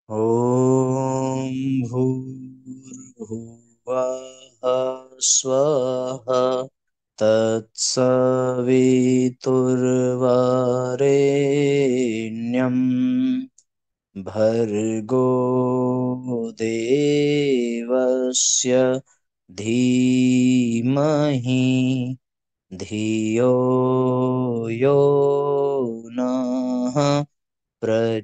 ॐ भूर्भुवः स्वः तत्सवितुर्वरेण्यं भर्गो देवस्य धीमहि धियो यो नः प्रचोदयात्।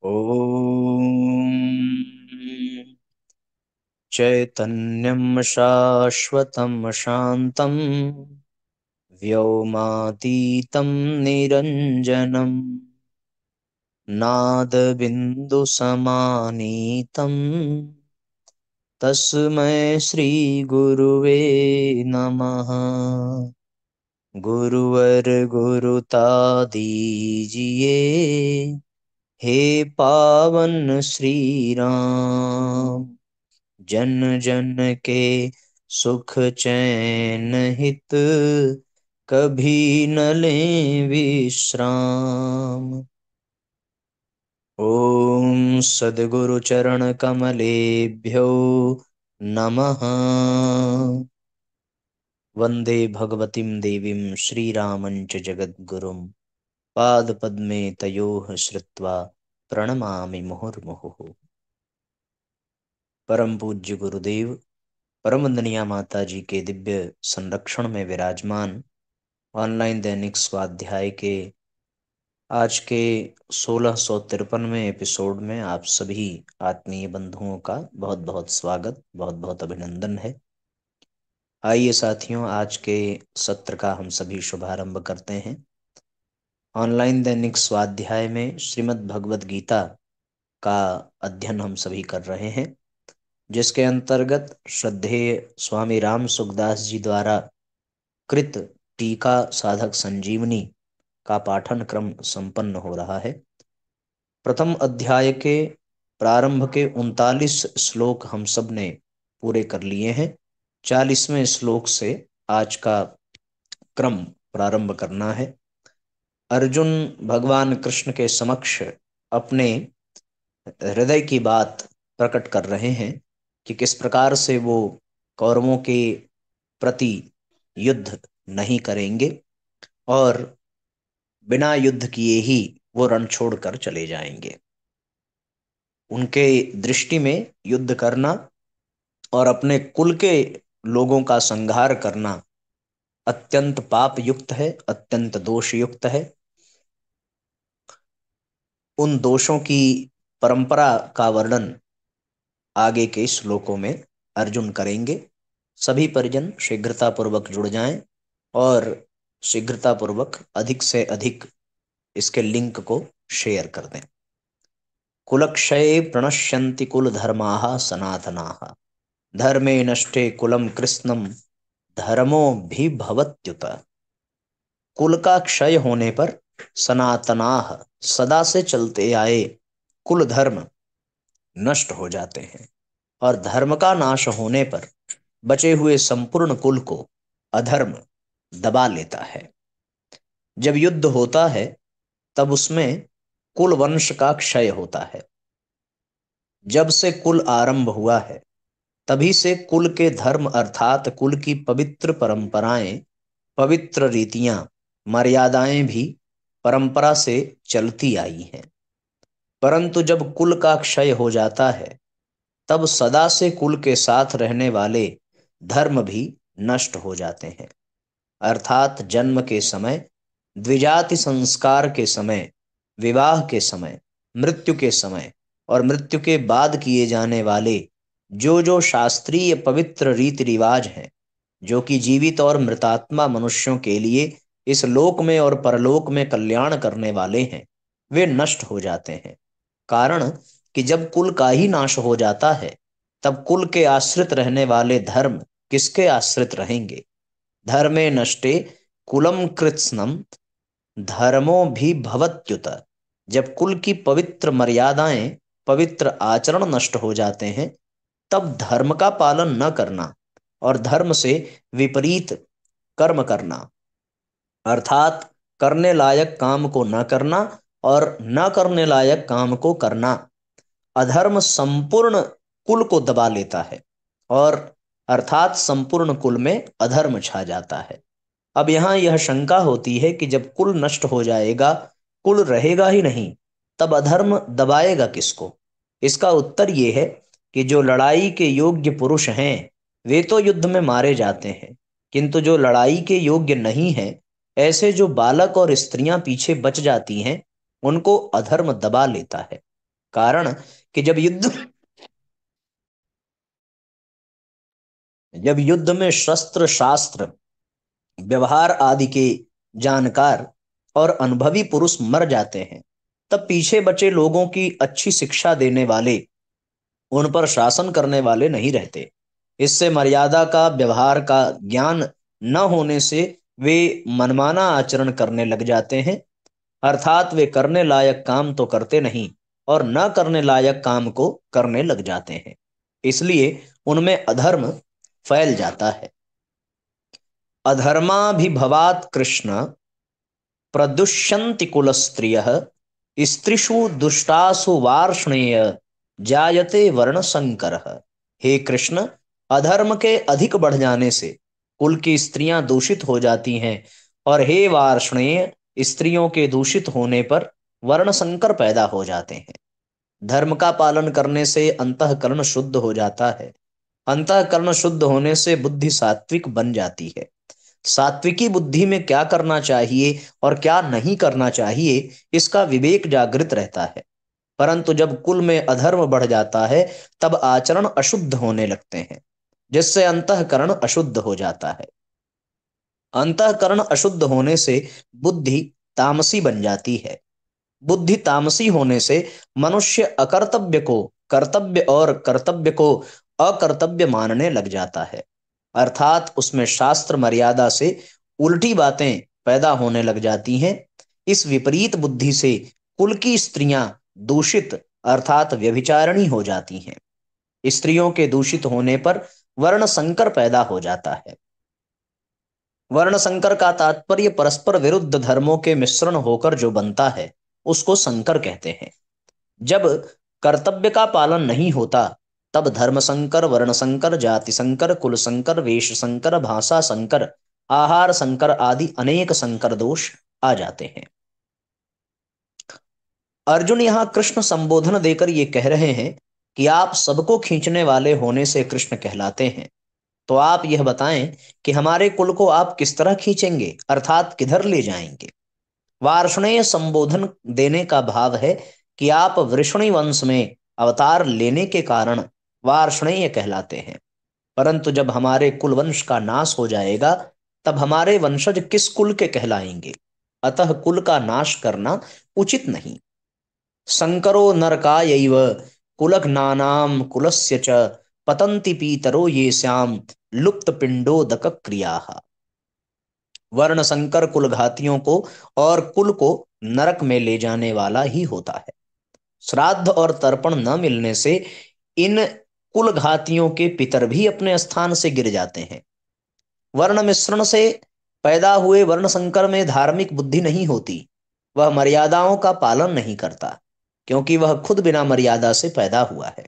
ॐ चैतन्यं शाश्वतं शान्तं व्योमातीतं निरञ्जनं नादबिन्दुसमानीतं तस्मै श्रीगुरुवे नमः। गुरुवर गुरुतादीजिए, हे पावन श्री राम। जन जन के सुख चैन हित, कभी न लें विश्राम। ओम सद्गुरु चरण कमलेभ्यो नमः। वंदे भगवतीं देवीं श्रीरामञ्च जगद्गुरुं पादपद्मे तयोः श्रुत्वा प्रणमामि मुहुर्मुहुः। परम पूज्य गुरुदेव परम वंदनीय माता जी के दिव्य संरक्षण में विराजमान ऑनलाइन दैनिक स्वाध्याय के आज के 1653वें एपिसोड में आप सभी आत्मीय बंधुओं का बहुत बहुत स्वागत, बहुत बहुत अभिनंदन है। आइए साथियों, आज के सत्र का हम सभी शुभारंभ करते हैं। ऑनलाइन दैनिक स्वाध्याय में श्रीमद् भगवद गीता का अध्ययन हम सभी कर रहे हैं, जिसके अंतर्गत श्रद्धेय स्वामी राम सुखदास जी द्वारा कृत टीका साधक संजीवनी का पाठन क्रम संपन्न हो रहा है। प्रथम अध्याय के प्रारंभ के 39 श्लोक हम सब ने पूरे कर लिए हैं। 40वें श्लोक से आज का क्रम प्रारंभ करना है। अर्जुन भगवान कृष्ण के समक्ष अपने हृदय की बात प्रकट कर रहे हैं कि किस प्रकार से वो कौरवों के प्रति युद्ध नहीं करेंगे और बिना युद्ध किए ही वो रण छोड़कर चले जाएंगे। उनके दृष्टि में युद्ध करना और अपने कुल के लोगों का संहार करना अत्यंत पाप युक्त है, अत्यंत दोष युक्त है। उन दोषों की परंपरा का वर्णन आगे के श्लोकों में अर्जुन करेंगे। सभी परिजन शीघ्रता पूर्वक जुड़ जाएं और शीघ्रता पूर्वक अधिक से अधिक इसके लिंक को शेयर कर दें। कुलक्षये प्रणश्यन्ति कुलधर्माः सनातनाः, धर्मे नष्टे कुलम कृत्स्नम धर्मोऽभिभवत्युत। कुल का क्षय होने पर सनातनाः, सदा से चलते आए कुल धर्म नष्ट हो जाते हैं और धर्म का नाश होने पर बचे हुए संपूर्ण कुल को अधर्म दबा लेता है। जब युद्ध होता है तब उसमें कुल वंश का क्षय होता है। जब से कुल आरंभ हुआ है तभी से कुल के धर्म अर्थात कुल की पवित्र परंपराएं, पवित्र रीतियां, मर्यादाएं भी परंपरा से चलती आई हैं। परंतु जब कुल का क्षय हो जाता है तब सदा से कुल के साथ रहने वाले धर्म भी नष्ट हो जाते हैं। अर्थात जन्म के समय, द्विजाति संस्कार के समय, विवाह के समय, मृत्यु के समय और मृत्यु के बाद किए जाने वाले जो जो शास्त्रीय पवित्र रीति रिवाज हैं, जो कि जीवित और मृतात्मा मनुष्यों के लिए इस लोक में और परलोक में कल्याण करने वाले हैं, वे नष्ट हो जाते हैं। कारण कि जब कुल का ही नाश हो जाता है तब कुल के आश्रित रहने वाले धर्म किसके आश्रित रहेंगे। धर्मे नष्टे कुलम कृत्स्नम धर्मो भी भवत्युत। जब कुल की पवित्र मर्यादाएं, पवित्र आचरण नष्ट हो जाते हैं तब धर्म का पालन न करना और धर्म से विपरीत कर्म करना अर्थात करने लायक काम को न करना और न करने लायक काम को करना। अधर्म संपूर्ण कुल को दबा लेता है और अर्थात संपूर्ण कुल में अधर्म छा जाता है। अब यहाँ यह शंका होती है कि जब कुल नष्ट हो जाएगा, कुल रहेगा ही नहीं, तब अधर्म दबाएगा किसको? इसका उत्तर ये है कि जो लड़ाई के योग्य पुरुष हैं वे तो युद्ध में मारे जाते हैं, किंतु जो लड़ाई के योग्य नहीं है, ऐसे जो बालक और स्त्रियां पीछे बच जाती हैं, उनको अधर्म दबा लेता है। कारण कि जब युद्ध में शस्त्र शास्त्र व्यवहार आदि के जानकार और अनुभवी पुरुष मर जाते हैं, तब पीछे बचे लोगों की अच्छी शिक्षा देने वाले, उन पर शासन करने वाले नहीं रहते। इससे मर्यादा का, व्यवहार का ज्ञान न होने से वे मनमाना आचरण करने लग जाते हैं, अर्थात वे करने लायक काम तो करते नहीं और न करने लायक काम को करने लग जाते हैं। इसलिए उनमें अधर्म फैल जाता है। अधर्माभिभवात् कृष्ण प्रदुष्यन्ति कुलस्त्रियः स्त्रीषु दुष्टासु वार्ष्णेय जायते वर्ण संकरः। हे कृष्ण, अधर्म के अधिक बढ़ जाने से कुल की स्त्रियां दूषित हो जाती हैं, और हे वार्ष्णेय, स्त्रियों के दूषित होने पर वर्ण संकर पैदा हो जाते हैं। धर्म का पालन करने से अंतःकरण शुद्ध हो जाता है। अंतःकरण शुद्ध होने से बुद्धि सात्विक बन जाती है। सात्विकी बुद्धि में क्या करना चाहिए और क्या नहीं करना चाहिए, इसका विवेक जागृत रहता है। परंतु जब कुल में अधर्म बढ़ जाता है, तब आचरण अशुद्ध होने लगते हैं, जिससे अंतःकरण अशुद्ध हो जाता है। अंतःकरण अशुद्ध होने से बुद्धि तामसी बन जाती है। बुद्धि तामसी होने से मनुष्य अकर्तव्य को कर्तव्य और कर्तव्य को अकर्तव्य मानने लग जाता है, अर्थात उसमें शास्त्र मर्यादा से उल्टी बातें पैदा होने लग जाती हैं। इस विपरीत बुद्धि से कुल की स्त्रियां दूषित अर्थात व्यभिचारिणी हो जाती हैं। स्त्रियों के दूषित होने पर वर्ण संकर पैदा हो जाता है। वर्ण संकर का तात्पर्य परस्पर विरुद्ध धर्मों के मिश्रण होकर जो बनता है, उसको संकर कहते हैं। जब कर्तव्य का पालन नहीं होता, तब धर्म संकर, वर्ण संकर, जाति संकर, कुल संकर, वेश संकर, भाषा संकर, आहार संकर आदि अनेक संकर दोष आ जाते हैं। अर्जुन यहाँ कृष्ण संबोधन देकर ये कह रहे हैं कि आप सबको खींचने वाले होने से कृष्ण कहलाते हैं। तो आप यह बताएं कि हमारे कुल को आप किस तरह खींचेंगे, अर्थात किधर ले जाएंगे। वार्ष्णेय संबोधन देने का भाव है कि आप वृषणी वंश में अवतार लेने के कारण वार्ष्णेय कहलाते हैं। परंतु जब हमारे कुल वंश का नाश हो जाएगा, तब हमारे वंशज किस कुल के कहलाएंगे। अतः कुल का नाश करना उचित नहीं। संकरो नरकायैव कुलघ्नानां कुलस्य च पतन्ति पीतरो ये श्याम लुप्त पिंडोदक क्रियाः। वर्ण संकर कुल घातियों को और कुल को नरक में ले जाने वाला ही होता है। श्राद्ध और तर्पण न मिलने से इन कुल घातियों के पितर भी अपने स्थान से गिर जाते हैं। वर्ण मिश्रण से पैदा हुए वर्ण संकर में धार्मिक बुद्धि नहीं होती। वह मर्यादाओं का पालन नहीं करता, क्योंकि वह खुद बिना मर्यादा से पैदा हुआ है।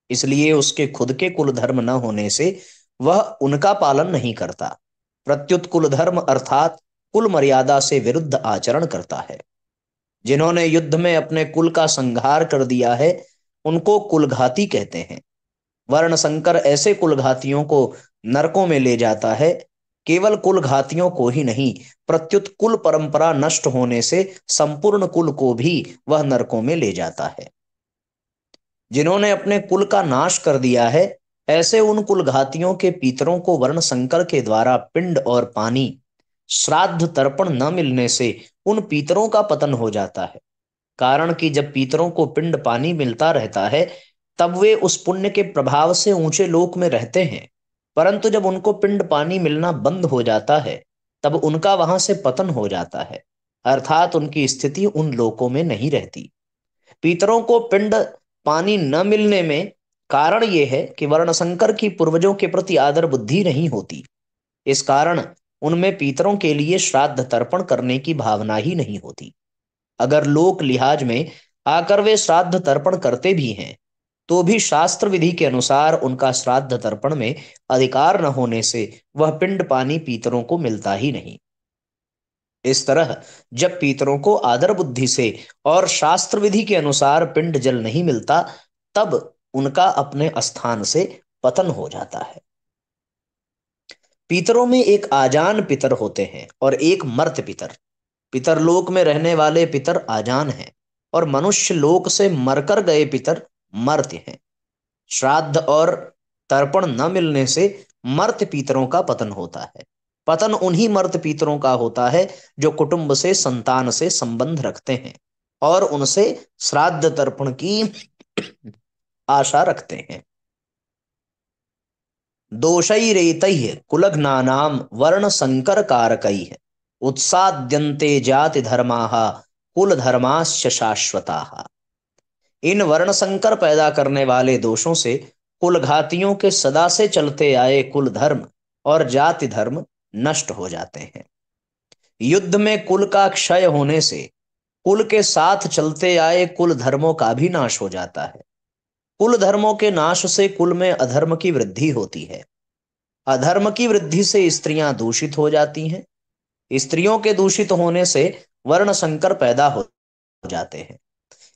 इसलिए उसके खुद के कुल धर्म न होने से वह उनका पालन नहीं करता, प्रत्युत कुल धर्म अर्थात कुल मर्यादा से विरुद्ध आचरण करता है। जिन्होंने युद्ध में अपने कुल का संहार कर दिया है, उनको कुलघाती कहते हैं। वर्ण संकर ऐसे कुलघातियों को नरकों में ले जाता है। केवल कुलघातियों को ही नहीं, प्रत्युत कुल परंपरा नष्ट होने से संपूर्ण कुल को भी वह नरकों में ले जाता है। जिन्होंने अपने कुल का नाश कर दिया है, ऐसे उन कुलघातियों के पितरों को वर्ण संकर के द्वारा पिंड और पानी, श्राद्ध तर्पण न मिलने से उन पितरों का पतन हो जाता है। कारण कि जब पितरों को पिंड पानी मिलता रहता है, तब वे उस पुण्य के प्रभाव से ऊंचे लोक में रहते हैं। परंतु जब उनको पिंड पानी मिलना बंद हो जाता है, तब उनका वहां से पतन हो जाता है, अर्थात उनकी स्थिति उन लोकों में नहीं रहती। पितरों को पिंड पानी न मिलने में कारण यह है कि वर्णशंकर की पूर्वजों के प्रति आदर बुद्धि नहीं होती। इस कारण उनमें पितरों के लिए श्राद्ध तर्पण करने की भावना ही नहीं होती। अगर लोक लिहाज में आकर वे श्राद्ध तर्पण करते भी हैं, तो भी शास्त्र विधि के अनुसार उनका श्राद्ध तर्पण में अधिकार न होने से वह पिंड पानी पितरों को मिलता ही नहीं। इस तरह जब पितरों को आदर बुद्धि से और शास्त्र विधि के अनुसार पिंड जल नहीं मिलता, तब उनका अपने स्थान से पतन हो जाता है। पितरों में एक आजान पितर होते हैं और एक मर्त पितर। पितरलोक में रहने वाले पितर आजान हैं और मनुष्य लोक से मरकर गए पितर मर्त्य हैं। श्राद्ध और तर्पण न मिलने से मर्त्य पितरों का पतन होता है। पतन उन्हीं मर्त्य पितरों का होता है जो कुटुंब से, संतान से संबंध रखते हैं और उनसे श्राद्ध तर्पण की आशा रखते हैं। दोषैरेतैः कुलघ्नानां वर्ण संकर कारकैः उत्साद्यन्ते जाति धर्माः कुल धर्माश्च शाश्वताः। इन वर्ण संकर पैदा करने वाले दोषों से कुलघातियों के सदा से चलते आए कुल धर्म और जाति धर्म नष्ट हो जाते हैं। युद्ध में कुल का क्षय होने से कुल के साथ चलते आए कुल धर्मों का भी नाश हो जाता है। कुल धर्मों के नाश से कुल में अधर्म की वृद्धि होती है। अधर्म की वृद्धि से स्त्रियां दूषित हो जाती हैं। स्त्रियों के दूषित होने से वर्ण संकर पैदा हो जाते हैं।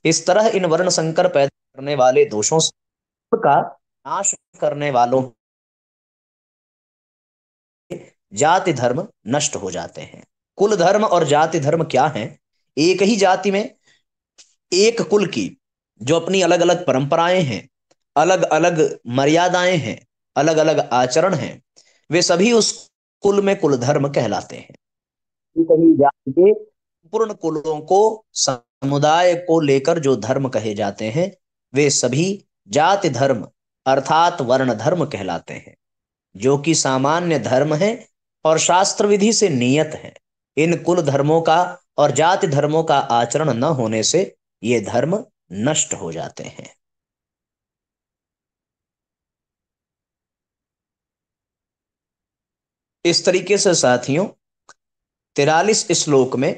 इस तरह इन वर्ण संकर पैदा करने वाले दोषों से का नाश करने वालों जाति धर्म नष्ट हो जाते हैं। कुल धर्म और जाति धर्म क्या है? एक ही जाति में एक कुल की जो अपनी अलग अलग परंपराएं हैं, अलग अलग मर्यादाएं हैं, अलग अलग आचरण हैं, वे सभी उस कुल में कुल धर्म कहलाते हैं। कहीं जाति के पूर्ण कुलों को, समुदाय को लेकर जो धर्म कहे जाते हैं, वे सभी जाति धर्म अर्थात वर्ण धर्म कहलाते हैं, जो कि सामान्य धर्म है और शास्त्र विधि से नियत है। इन कुल धर्मों का और जाति धर्मों का आचरण न होने से ये धर्म नष्ट हो जाते हैं। इस तरीके से साथियों 43 श्लोक में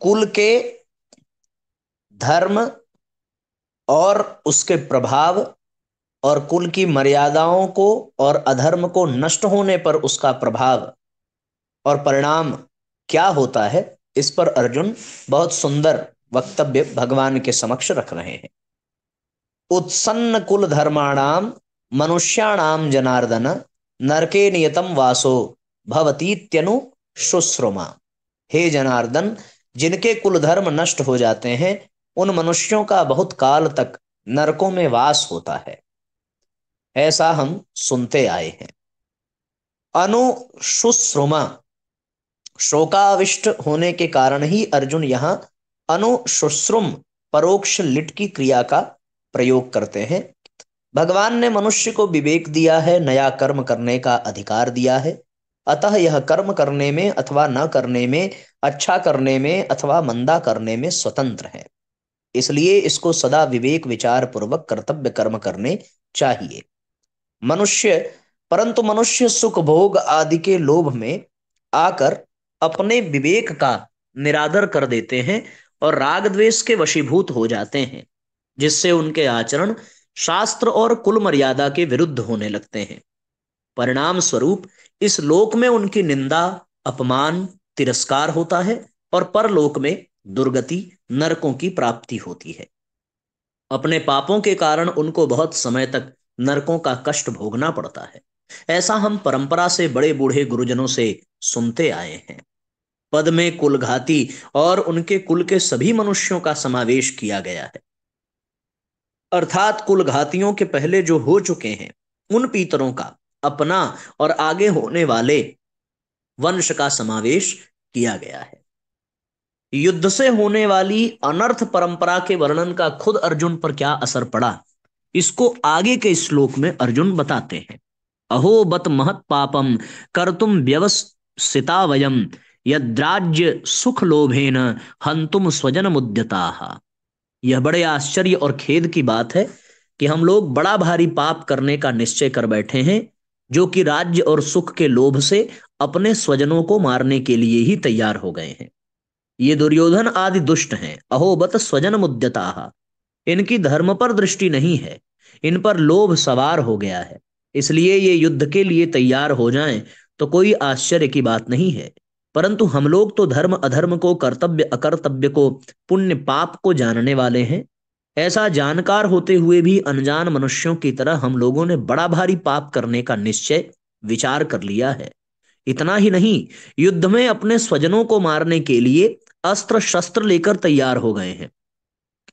कुल के धर्म और उसके प्रभाव और कुल की मर्यादाओं को और अधर्म को नष्ट होने पर उसका प्रभाव और परिणाम क्या होता है, इस पर अर्जुन बहुत सुंदर वक्तव्य भगवान के समक्ष रख रहे हैं। उत्सन्न कुल धर्माणाम मनुष्याणाम जनार्दन नरके नियतम वासो भवतीत्यनु शुश्रुमा। हे जनार्दन, जिनके कुल धर्म नष्ट हो जाते हैं उन मनुष्यों का बहुत काल तक नरकों में वास होता है, ऐसा हम सुनते आए हैं। अनुशुश्रुमा, शोकाविष्ट होने के कारण ही अर्जुन यहां अनुशुश्रुम परोक्ष लिट की क्रिया का प्रयोग करते हैं। भगवान ने मनुष्य को विवेक दिया है, नया कर्म करने का अधिकार दिया है, अतः यह कर्म करने में अथवा न करने में, अच्छा करने में अथवा मंदा करने में स्वतंत्र है। इसलिए इसको सदा विवेक विचार पूर्वक कर्तव्य कर्म करने चाहिए। परंतु मनुष्य सुख भोग आदि के लोभ में आकर अपने विवेक का निरादर कर देते हैं और राग द्वेष के वशीभूत हो जाते हैं, जिससे उनके आचरण शास्त्र और कुल मर्यादा के विरुद्ध होने लगते हैं। परिणाम स्वरूप इस लोक में उनकी निंदा, अपमान, तिरस्कार होता है और परलोक में दुर्गति, नरकों की प्राप्ति होती है। अपने पापों के कारण उनको बहुत समय तक नरकों का कष्ट भोगना पड़ता है। ऐसा हम परंपरा से बड़े बूढ़े गुरुजनों से सुनते आए हैं। पद में कुलघाती और उनके कुल के सभी मनुष्यों का समावेश किया गया है, अर्थात कुलघातियों के पहले जो हो चुके हैं उन पीतरों का अपना और आगे होने वाले वंश का समावेश किया गया है। युद्ध से होने वाली अनर्थ परंपरा के वर्णन का खुद अर्जुन पर क्या असर पड़ा, इसको आगे के श्लोक में अर्जुन बताते हैं। अहो बत महत पापम कर्तुम व्यवसिता वयम यद्राज्य सुख लोभेन हंतुम स्वजन मुद्यताः। यह बड़े आश्चर्य और खेद की बात है कि हम लोग बड़ा भारी पाप करने का निश्चय कर बैठे हैं, जो कि राज्य और सुख के लोभ से अपने स्वजनों को मारने के लिए ही तैयार हो गए हैं। ये दुर्योधन आदि दुष्ट हैं, अहोबत स्वजन मुद्यताः। इनकी धर्म पर दृष्टि नहीं है, इन पर लोभ सवार हो गया है, इसलिए ये युद्ध के लिए तैयार हो जाएं तो कोई आश्चर्य की बात नहीं है। परंतु हम लोग तो धर्म अधर्म को, कर्तव्य अकर्तव्य को, पुण्य पाप को जानने वाले हैं। ऐसा जानकार होते हुए भी अनजान मनुष्यों की तरह हम लोगों ने बड़ा भारी पाप करने का निश्चय विचार कर लिया है। इतना ही नहीं, युद्ध में अपने स्वजनों को मारने के लिए अस्त्र शस्त्र लेकर तैयार हो गए हैं।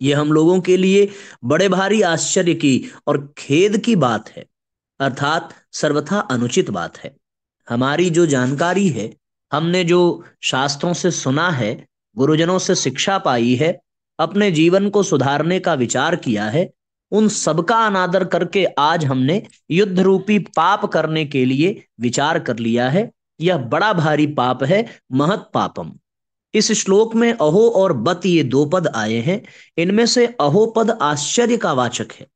ये हम लोगों के लिए बड़े भारी आश्चर्य की और खेद की बात है, अर्थात सर्वथा अनुचित बात है। हमारी जो जानकारी है, हमने जो शास्त्रों से सुना है, गुरुजनों से शिक्षा पाई है, अपने जीवन को सुधारने का विचार किया है, उन सबका अनादर करके आज हमने युद्ध रूपी पाप करने के लिए विचार कर लिया है। यह बड़ा भारी पाप है, महत पापम। इस श्लोक में अहो और बत ये दो पद आए हैं। इनमें से अहो पद आश्चर्य का वाचक है।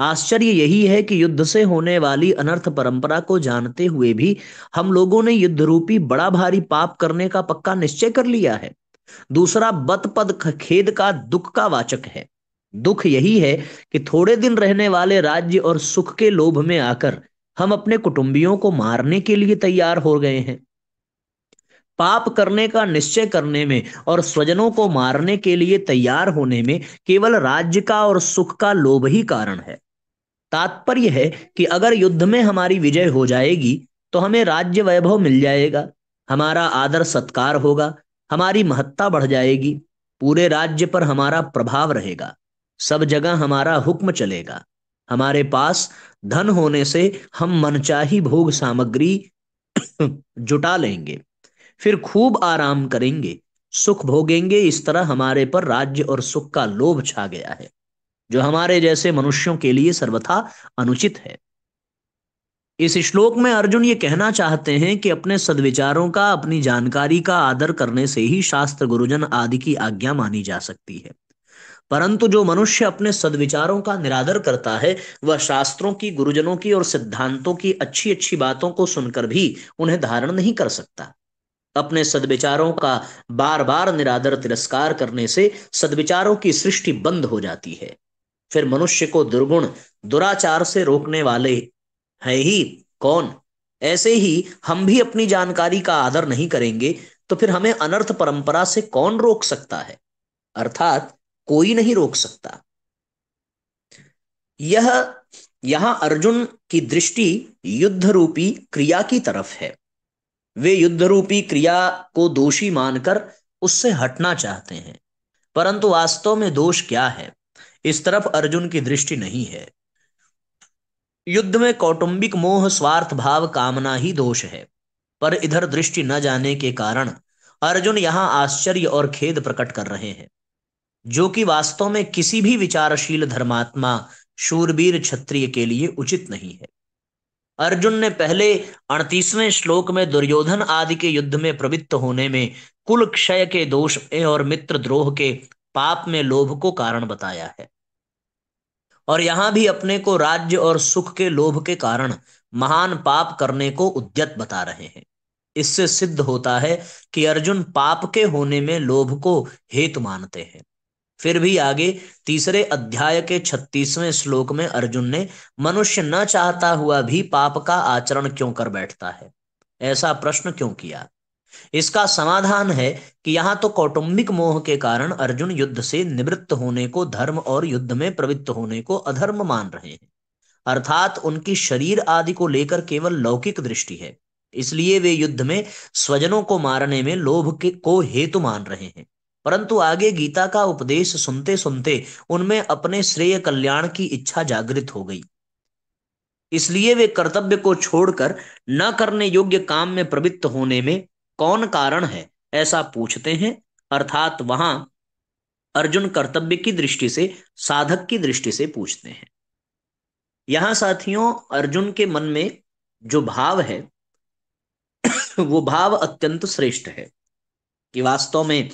आश्चर्य यही है कि युद्ध से होने वाली अनर्थ परंपरा को जानते हुए भी हम लोगों ने युद्ध रूपी बड़ा भारी पाप करने का पक्का निश्चय कर लिया है। दूसरा बत पद खेद का, दुख का वाचक है। दुख यही है कि थोड़े दिन रहने वाले राज्य और सुख के लोभ में आकर हम अपने कुटुंबियों को मारने के लिए तैयार हो गए हैं। पाप करने का निश्चय करने में और स्वजनों को मारने के लिए तैयार होने में केवल राज्य का और सुख का लोभ ही कारण है। तात्पर्य है कि अगर युद्ध में हमारी विजय हो जाएगी तो हमें राज्य वैभव मिल जाएगा, हमारा आदर सत्कार होगा, हमारी महत्ता बढ़ जाएगी, पूरे राज्य पर हमारा प्रभाव रहेगा, सब जगह हमारा हुक्म चलेगा, हमारे पास धन होने से हम मनचाही भोग सामग्री जुटा लेंगे, फिर खूब आराम करेंगे, सुख भोगेंगे। इस तरह हमारे पर राज्य और सुख का लोभ छा गया है, जो हमारे जैसे मनुष्यों के लिए सर्वथा अनुचित है। इस श्लोक में अर्जुन ये कहना चाहते हैं कि अपने सद्विचारों का, अपनी जानकारी का आदर करने से ही शास्त्र, गुरुजन आदि की आज्ञा मानी जा सकती है। परंतु जो मनुष्य अपने सद्विचारों का निरादर करता है, वह शास्त्रों की, गुरुजनों की और सिद्धांतों की अच्छी अच्छी बातों को सुनकर भी उन्हें धारण नहीं कर सकता। अपने सद्विचारों का बार बार निरादर तिरस्कार करने से सद्विचारों की सृष्टि बंद हो जाती है। फिर मनुष्य को दुर्गुण, दुराचार से रोकने वाले है ही कौन? ऐसे ही हम भी अपनी जानकारी का आदर नहीं करेंगे तो फिर हमें अनर्थ परंपरा से कौन रोक सकता है? अर्थात कोई नहीं रोक सकता। यह यहां अर्जुन की दृष्टि युद्ध रूपी क्रिया की तरफ है। वे युद्ध रूपी क्रिया को दोषी मानकर उससे हटना चाहते हैं, परंतु वास्तव में दोष क्या है, इस तरफ अर्जुन की दृष्टि नहीं है। युद्ध में कौटुंबिक मोह, स्वार्थ भाव, कामना ही दोष है। पर इधर दृष्टि न जाने के कारण अर्जुन यहां आश्चर्य और खेद प्रकट कर रहे हैं, जो कि वास्तव में किसी भी विचारशील धर्मात्मा, शूरवीर क्षत्रिय के लिए उचित नहीं है। अर्जुन ने पहले 38वें श्लोक में दुर्योधन आदि के युद्ध में प्रवृत्त होने में कुल क्षय के दोष में और मित्र द्रोह के पाप में लोभ को कारण बताया है, और यहां भी अपने को राज्य और सुख के लोभ के कारण महान पाप करने को उद्यत बता रहे हैं। इससे सिद्ध होता है कि अर्जुन पाप के होने में लोभ को हेतु मानते हैं। फिर भी आगे तीसरे अध्याय के 36वें श्लोक में अर्जुन ने मनुष्य न चाहता हुआ भी पाप का आचरण क्यों कर बैठता है, ऐसा प्रश्न क्यों किया? इसका समाधान है कि यहाँ तो कौटुंबिक मोह के कारण अर्जुन युद्ध से निवृत्त होने को धर्म और युद्ध में प्रवृत्त होने को अधर्म मान रहे हैं। अर्थात उनकी शरीर आदि को लेकर केवल लौकिक दृष्टि है, इसलिए वे युद्ध में स्वजनों को मारने में लोभ के को हेतु मान रहे हैं। परंतु आगे गीता का उपदेश सुनते सुनते उनमें अपने श्रेय कल्याण की इच्छा जागृत हो गई, इसलिए वे कर्तव्य को छोड़कर न करने योग्य काम में प्रवृत्त होने में कौन कारण है, ऐसा पूछते हैं। अर्थात वहां अर्जुन कर्तव्य की दृष्टि से, साधक की दृष्टि से पूछते हैं। यहां साथियों, अर्जुन के मन में जो भाव है वो भाव अत्यंत श्रेष्ठ है कि वास्तव में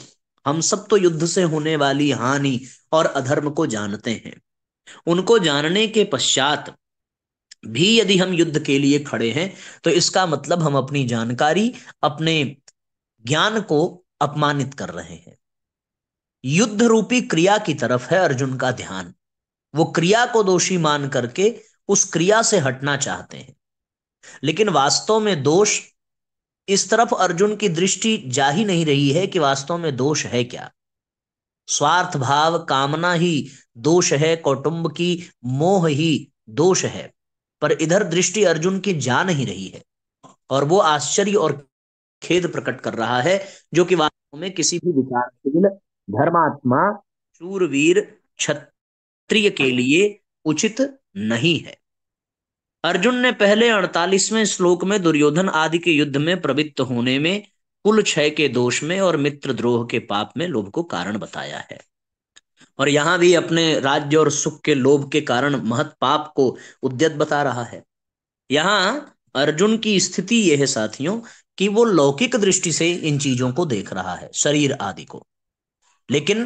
हम सब तो युद्ध से होने वाली हानि और अधर्म को जानते हैं। उनको जानने के पश्चात भी यदि हम युद्ध के लिए खड़े हैं तो इसका मतलब हम अपनी जानकारी, अपने ज्ञान को अपमानित कर रहे हैं। युद्ध रूपी क्रिया की तरफ है अर्जुन का ध्यान। वो क्रिया को दोषी मान करके उस क्रिया से हटना चाहते हैं, लेकिन वास्तव में दोष, इस तरफ अर्जुन की दृष्टि जा ही नहीं रही है कि वास्तव में दोष है क्या। स्वार्थ भाव, कामना ही दोष है, कौटुंब की मोह ही दोष है। पर इधर दृष्टि अर्जुन की जा नहीं रही है, और वो आश्चर्य और खेद प्रकट कर रहा है, जो कि वास्तव में किसी भी विचारशील धर्मात्मा, शूरवीर, क्षत्रिय के लिए उचित नहीं है। अर्जुन ने पहले 48वें श्लोक में दुर्योधन आदि के युद्ध में प्रवृत्त होने में, कुल क्षय के दोष में और मित्रद्रोह के पाप में लोभ को कारण बताया है। और यहां भी अपने राज्य और सुख के लोभ के कारण महत पाप को उद्यत बता रहा है। यहां अर्जुन की स्थिति यह है साथियों, कि वो लौकिक दृष्टि से इन चीजों को देख रहा है, शरीर आदि को। लेकिन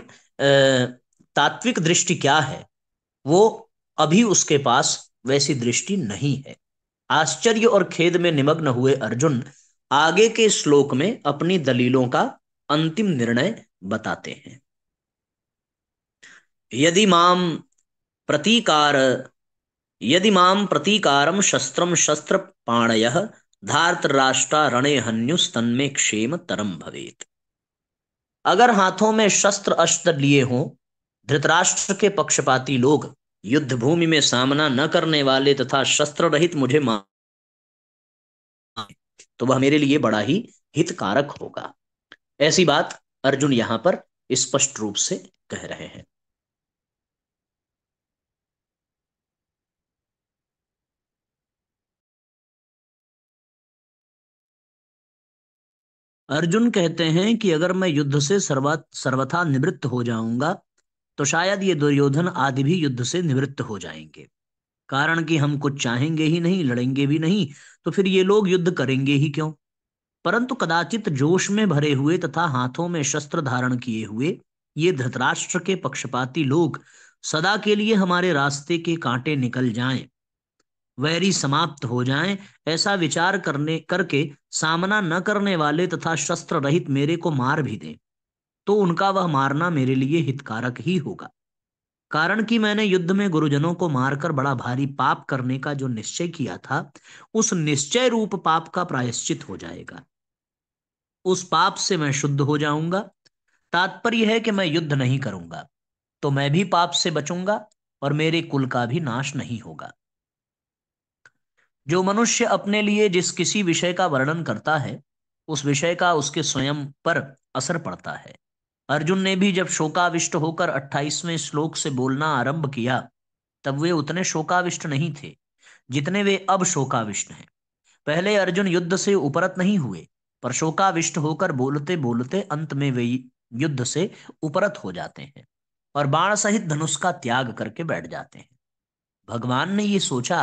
तात्विक दृष्टि क्या है, वो अभी उसके पास वैसी दृष्टि नहीं है। आश्चर्य और खेद में निमग्न हुए अर्जुन आगे के श्लोक में अपनी दलीलों का अंतिम निर्णय बताते हैं। यदि माम प्रतीकार यदि माम प्रतीकारम शस्त्रम शस्त्र पाणयः धार्तराष्ट्रा रणे हन्युस्तन्मे क्षेम तरम भवेत। अगर हाथों में शस्त्र अस्त्र लिए हों धृतराष्ट्र के पक्षपाती लोग, युद्ध भूमि में सामना न करने वाले तथा शस्त्र रहित मुझे मार, तो वह मेरे लिए बड़ा ही हितकारक होगा। ऐसी बात अर्जुन यहां पर स्पष्ट रूप से कह रहे हैं। अर्जुन कहते हैं कि अगर मैं युद्ध से सर्वथा निवृत्त हो जाऊंगा तो शायद ये दुर्योधन आदि भी युद्ध से निवृत्त हो जाएंगे। कारण कि हम कुछ चाहेंगे ही नहीं, लड़ेंगे भी नहीं, तो फिर ये लोग युद्ध करेंगे ही क्यों। परंतु कदाचित जोश में भरे हुए तथा हाथों में शस्त्र धारण किए हुए ये धृतराष्ट्र के पक्षपाती लोग सदा के लिए हमारे रास्ते के कांटे निकल जाएं, वैरी समाप्त हो जाएं, ऐसा विचार करने करके सामना न करने वाले तथा शस्त्र रहित मेरे को मार भी दें, तो उनका वह मारना मेरे लिए हितकारक ही होगा। कारण कि मैंने युद्ध में गुरुजनों को मारकर बड़ा भारी पाप करने का जो निश्चय किया था, उस निश्चय रूप पाप का प्रायश्चित हो जाएगा। उस पाप से मैं शुद्ध हो जाऊंगा। तात्पर्य है कि मैं युद्ध नहीं करूंगा तो मैं भी पाप से बचूंगा और मेरे कुल का भी नाश नहीं होगा। जो मनुष्य अपने लिए जिस किसी विषय का वर्णन करता है उस विषय का उसके स्वयं पर असर पड़ता है। अर्जुन ने भी जब शोकाविष्ट होकर 28वें श्लोक से बोलना आरंभ किया तब वे उतने शोकाविष्ट नहीं थे जितने वे अब शोकाविष्ट हैं। पहले अर्जुन युद्ध से उपरत नहीं हुए, पर शोकाविष्ट होकर बोलते बोलते अंत में वे युद्ध से उपरत हो जाते हैं और बाण सहित धनुष का त्याग करके बैठ जाते हैं। भगवान ने ये सोचा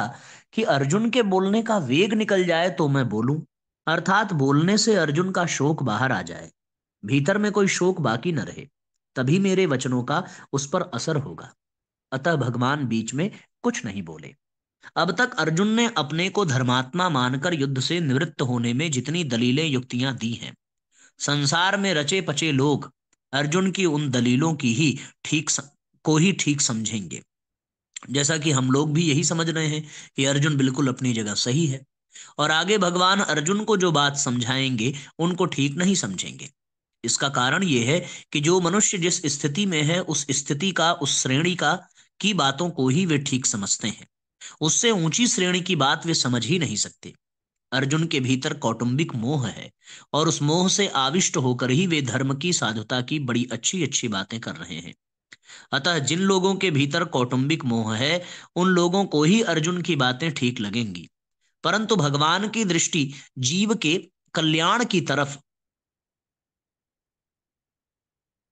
कि अर्जुन के बोलने का वेग निकल जाए तो मैं बोलूं, अर्थात बोलने से अर्जुन का शोक बाहर आ जाए, भीतर में कोई शोक बाकी न रहे, तभी मेरे वचनों का उस पर असर होगा। अतः भगवान बीच में कुछ नहीं बोले। अब तक अर्जुन ने अपने को धर्मात्मा मानकर युद्ध से निवृत्त होने में जितनी दलीलें युक्तियां दी हैं, संसार में रचे पचे लोग अर्जुन की उन दलीलों की ही को ही ठीक समझेंगे। जैसा कि हम लोग भी यही समझ रहे हैं कि अर्जुन बिल्कुल अपनी जगह सही है, और आगे भगवान अर्जुन को जो बात समझाएंगे उनको ठीक नहीं समझेंगे। इसका कारण यह है कि जो मनुष्य जिस स्थिति में है उस स्थिति का, उस श्रेणी का की बातों को ही वे ठीक समझते हैं। उससे ऊंची श्रेणी की बात वे समझ ही नहीं सकते। अर्जुन के भीतर कौटुंबिक मोह है और उस मोह से आविष्ट होकर ही वे धर्म की साधुता की बड़ी अच्छी अच्छी बातें कर रहे हैं। अतः जिन लोगों के भीतर कौटुंबिक मोह है उन लोगों को ही अर्जुन की बातें ठीक लगेंगी। परंतु भगवान की दृष्टि जीव के कल्याण की तरफ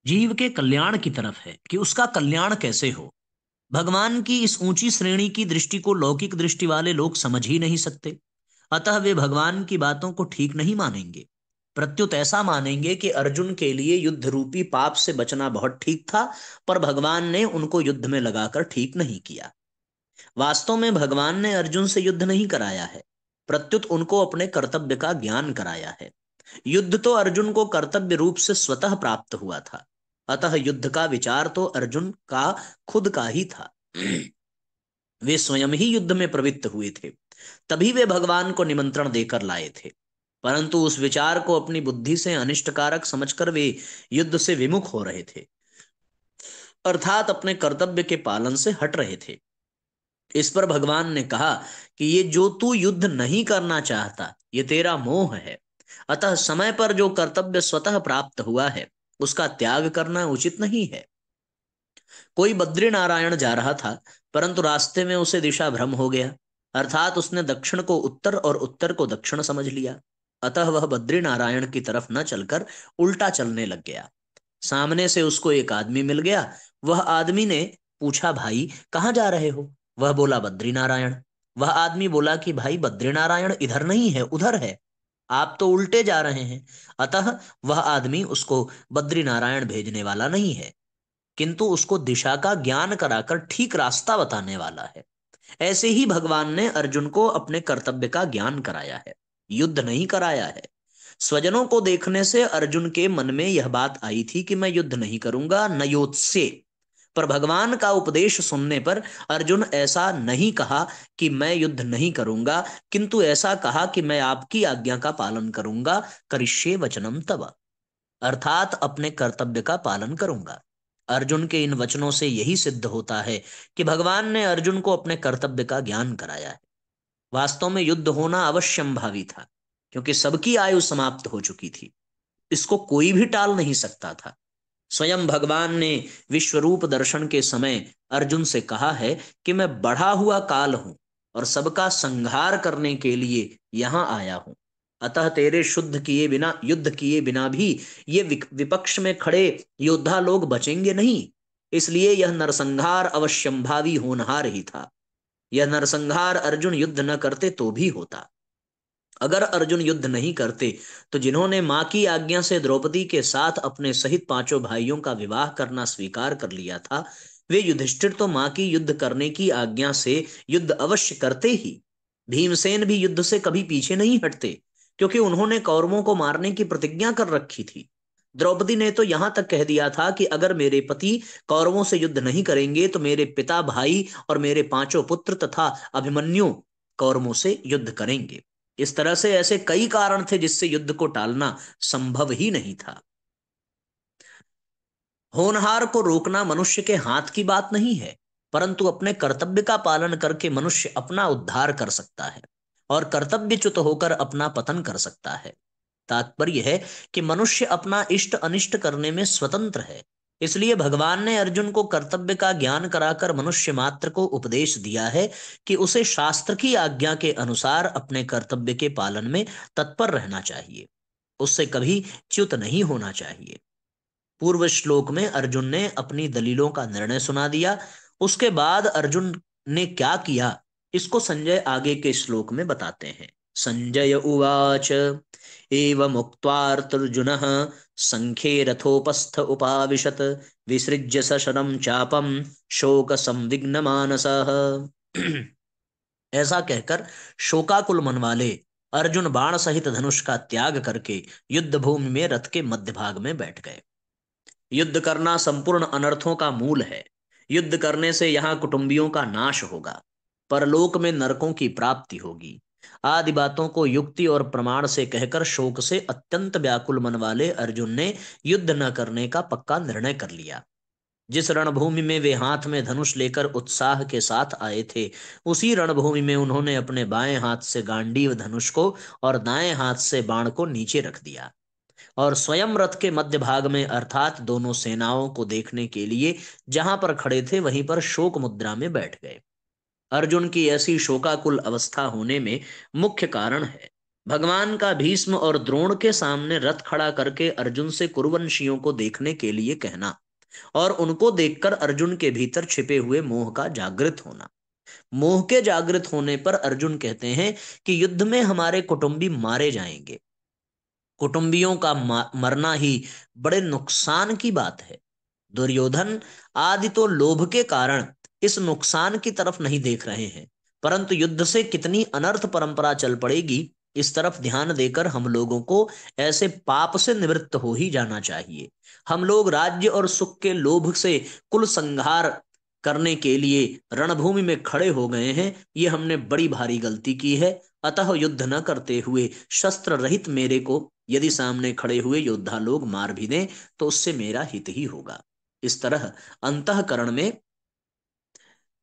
जीव के कल्याण की तरफ है कि उसका कल्याण कैसे हो। भगवान की इस ऊंची श्रेणी की दृष्टि को लौकिक दृष्टि वाले लोग समझ ही नहीं सकते। अतः वे भगवान की बातों को ठीक नहीं मानेंगे, प्रत्युत ऐसा मानेंगे कि अर्जुन के लिए युद्ध रूपी पाप से बचना बहुत ठीक था, पर भगवान ने उनको युद्ध में लगाकर ठीक नहीं किया। वास्तव में भगवान ने अर्जुन से युद्ध नहीं कराया है, प्रत्युत उनको अपने कर्तव्य का ज्ञान कराया है। युद्ध तो अर्जुन को कर्तव्य रूप से स्वतः प्राप्त हुआ था, अतः युद्ध का विचार तो अर्जुन का खुद का ही था। वे स्वयं ही युद्ध में प्रवृत्त हुए थे, तभी वे भगवान को निमंत्रण देकर लाए थे। परंतु उस विचार को अपनी बुद्धि से अनिष्टकारक समझकर वे युद्ध से विमुख हो रहे थे, अर्थात अपने कर्तव्य के पालन से हट रहे थे। इस पर भगवान ने कहा कि ये जो तू युद्ध नहीं करना चाहता, ये तेरा मोह है। अतः समय पर जो कर्तव्य स्वतः प्राप्त हुआ है, उसका त्याग करना उचित नहीं है। कोई बद्री नारायण जा रहा था, परंतु रास्ते में उसे दिशा भ्रम हो गया, अर्थात उसने दक्षिण को उत्तर और उत्तर को दक्षिण समझ लिया। अतः वह बद्री नारायण की तरफ न चलकर उल्टा चलने लग गया। सामने से उसको एक आदमी मिल गया। वह आदमी ने पूछा, भाई कहाँ जा रहे हो? वह बोला, बद्री नारायण। वह आदमी बोला कि भाई बद्री नारायण इधर नहीं है, उधर है, आप तो उल्टे जा रहे हैं। अतः वह आदमी उसको बद्री नारायण भेजने वाला नहीं है, किंतु उसको दिशा का ज्ञान कराकर ठीक रास्ता बताने वाला है। ऐसे ही भगवान ने अर्जुन को अपने कर्तव्य का ज्ञान कराया है, युद्ध नहीं कराया है। स्वजनों को देखने से अर्जुन के मन में यह बात आई थी कि मैं युद्ध नहीं करूंगा, न योत्स्य। पर भगवान का उपदेश सुनने पर अर्जुन ऐसा नहीं कहा कि मैं युद्ध नहीं करूंगा, किंतु ऐसा कहा कि मैं आपकी आज्ञा का पालन करूंगा, करिष्ये वचनम तव, अर्थात अपने कर्तव्य का पालन करूंगा। अर्जुन के इन वचनों से यही सिद्ध होता है कि भगवान ने अर्जुन को अपने कर्तव्य का ज्ञान कराया है। वास्तव में युद्ध होना अवश्यंभावी था, क्योंकि सबकी आयु समाप्त हो चुकी थी। इसको कोई भी टाल नहीं सकता था। स्वयं भगवान ने विश्वरूप दर्शन के समय अर्जुन से कहा है कि मैं बढ़ा हुआ काल हूं और सबका संहार करने के लिए यहां आया हूं। अतः तेरे शुद्ध किए बिना, युद्ध किए बिना भी ये विपक्ष में खड़े योद्धा लोग बचेंगे नहीं। इसलिए यह नरसंहार अवश्यंभावी होनहार ही था। यह नरसंहार अर्जुन युद्ध न करते तो भी होता। अगर अर्जुन युद्ध नहीं करते तो जिन्होंने मां की आज्ञा से द्रौपदी के साथ अपने सहित पांचों भाइयों का विवाह करना स्वीकार कर लिया था, वे युधिष्ठिर तो मां की युद्ध करने की आज्ञा से युद्ध अवश्य करते ही। भीमसेन भी युद्ध से कभी पीछे नहीं हटते, क्योंकि उन्होंने कौरवों को मारने की प्रतिज्ञा कर रखी थी। द्रौपदी ने तो यहां तक कह दिया था कि अगर मेरे पति कौरवों से युद्ध नहीं करेंगे तो मेरे पिता, भाई और मेरे पांचों पुत्र तथा अभिमन्यु कौरवों से युद्ध करेंगे। इस तरह से ऐसे कई कारण थे जिससे युद्ध को टालना संभव ही नहीं था। होनहार को रोकना मनुष्य के हाथ की बात नहीं है, परंतु अपने कर्तव्य का पालन करके मनुष्य अपना उद्धार कर सकता है और कर्तव्यच्युत होकर अपना पतन कर सकता है। तात्पर्य है कि मनुष्य अपना इष्ट अनिष्ट करने में स्वतंत्र है। इसलिए भगवान ने अर्जुन को कर्तव्य का ज्ञान कराकर मनुष्य मात्र को उपदेश दिया है कि उसे शास्त्र की आज्ञा के अनुसार अपने कर्तव्य के पालन में तत्पर रहना चाहिए, उससे कभी च्युत नहीं होना चाहिए। पूर्व श्लोक में अर्जुन ने अपनी दलीलों का निर्णय सुना दिया। उसके बाद अर्जुन ने क्या किया, इसको संजय आगे के श्लोक में बताते हैं। संजय उवाच एवमुक्त्वार्जुनः संख्ये रथोपस्थ उपाविशत् विसृज्य सशरं चापं शोक संविघ्न मानसः। ऐसा कहकर शोकाकुल मन वाले अर्जुन बाण सहित धनुष का त्याग करके युद्ध भूमि में रथ के मध्य भाग में बैठ गए। युद्ध करना संपूर्ण अनर्थों का मूल है। युद्ध करने से यहाँ कुटुंबियों का नाश होगा, परलोक में नरकों की प्राप्ति होगी आदि बातों को युक्ति और प्रमाण से कहकर शोक से अत्यंत व्याकुल मन वाले अर्जुन ने युद्ध न करने का पक्का निर्णय कर लिया। जिस रणभूमि में वे हाथ में धनुष लेकर उत्साह के साथ आए थे, उसी रणभूमि में उन्होंने अपने बाएं हाथ से गांडीव धनुष को और दाएं हाथ से बाण को नीचे रख दिया और स्वयं रथ के मध्य भाग में, अर्थात दोनों सेनाओं को देखने के लिए जहां पर खड़े थे वहीं पर शोक मुद्रा में बैठ गए। अर्जुन की ऐसी शोकाकुल अवस्था होने में मुख्य कारण है भगवान का भीष्म और द्रोण के सामने रथ खड़ा करके अर्जुन से कुरुवंशियों को देखने के लिए कहना और उनको देखकर अर्जुन के भीतर छिपे हुए मोह का जागृत होना। मोह के जागृत होने पर अर्जुन कहते हैं कि युद्ध में हमारे कुटुंबी मारे जाएंगे। कुटुंबियों का मरना ही बड़े नुकसान की बात है। दुर्योधन आदि तो लोभ के कारण इस नुकसान की तरफ नहीं देख रहे हैं, परंतु युद्ध से कितनी अनर्थ परंपरा चल पड़ेगी, इस तरफ ध्यान देकर हम लोगों को ऐसे पाप से निवृत्त हो ही जाना चाहिए। हम लोग राज्य और सुख के लोभ से कुल संहार करने के लिए रणभूमि में खड़े हो गए हैं। ये हमने बड़ी भारी गलती की है। अतः युद्ध न करते हुए शस्त्र रहित मेरे को यदि सामने खड़े हुए योद्धा लोग मार भी दें तो उससे मेरा हित ही होगा। इस तरह अंतःकरण में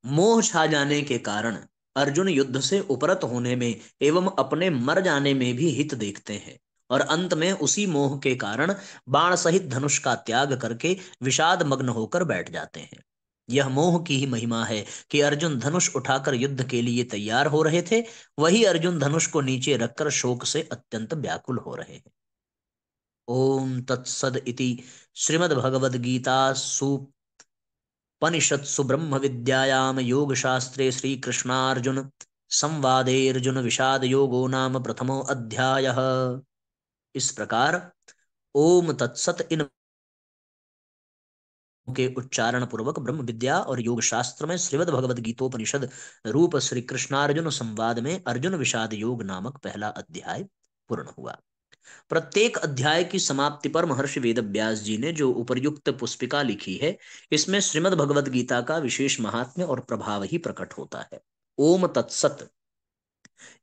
मोह छा जाने के कारण अर्जुन युद्ध से उपरत होने में एवं अपने मर जाने में भी हित देखते हैं, और अंत में उसी मोह के कारण बाण सहित धनुष का त्याग करके विषाद मग्न होकर बैठ जाते हैं। यह मोह की ही महिमा है कि अर्जुन धनुष उठाकर युद्ध के लिए तैयार हो रहे थे, वही अर्जुन धनुष को नीचे रखकर शोक से अत्यंत व्याकुल हो रहे हैं। ओम तत्सद इति श्रीमद्भगवद्गीतासु उपनिषत्सु ब्रह्म विद्यायाम योग शास्त्रे श्री कृष्णार्जुन संवादे अर्जुन विषाद योगो नाम प्रथमो अध्यायः। इस प्रकार ओम तत्सत इन के उच्चारण पूर्वक ब्रह्म विद्या और योग शास्त्र में श्रीमद् भगवद गीतोपनिषद रूप श्री कृष्णार्जुन संवाद में अर्जुन विषाद योग नामक पहला अध्याय पूर्ण हुआ। प्रत्येक अध्याय की समाप्ति पर महर्षि वेदव्यास जी ने जो उपर्युक्त पुस्तिका लिखी है, इसमें श्रीमद् भगवद गीता का विशेष महात्म्य और प्रभाव ही प्रकट होता है। ओम तत्सत,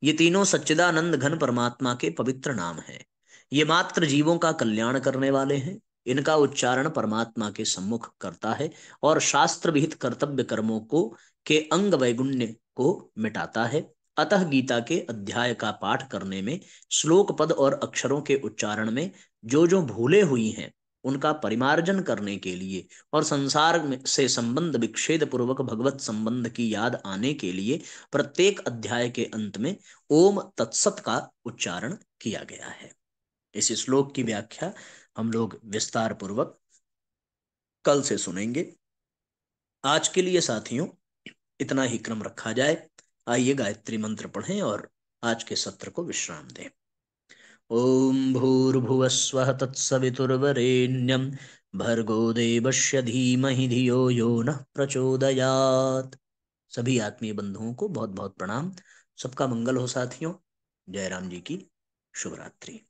ये तीनों सच्चिदानंद घन परमात्मा के पवित्र नाम हैं। ये मात्र जीवों का कल्याण करने वाले हैं। इनका उच्चारण परमात्मा के सम्मुख करता है और शास्त्र विहित कर्तव्य कर्मों को के अंग वैगुण्य को मिटाता है। अतः गीता के अध्याय का पाठ करने में, श्लोक पद और अक्षरों के उच्चारण में जो भूले हुई हैं उनका परिमार्जन करने के लिए और संसार से संबंध विच्छेद पूर्वक भगवत संबंध की याद आने के लिए प्रत्येक अध्याय के अंत में ओम तत्सत का उच्चारण किया गया है। इस श्लोक की व्याख्या हम लोग विस्तार पूर्वक कल से सुनेंगे। आज के लिए साथियों इतना ही क्रम रखा जाए। आइए गायत्री मंत्र पढ़ें और आज के सत्र को विश्राम दें। ओम भूर्भुवस्वः तत्सवितुर्वरेण्यं भर्गो देवस्य धीमहि धियो यो नः प्रचोदयात्। सभी आत्मीय बंधुओं को बहुत बहुत प्रणाम। सबका मंगल हो साथियों। जय राम जी की शुभ रात्रि।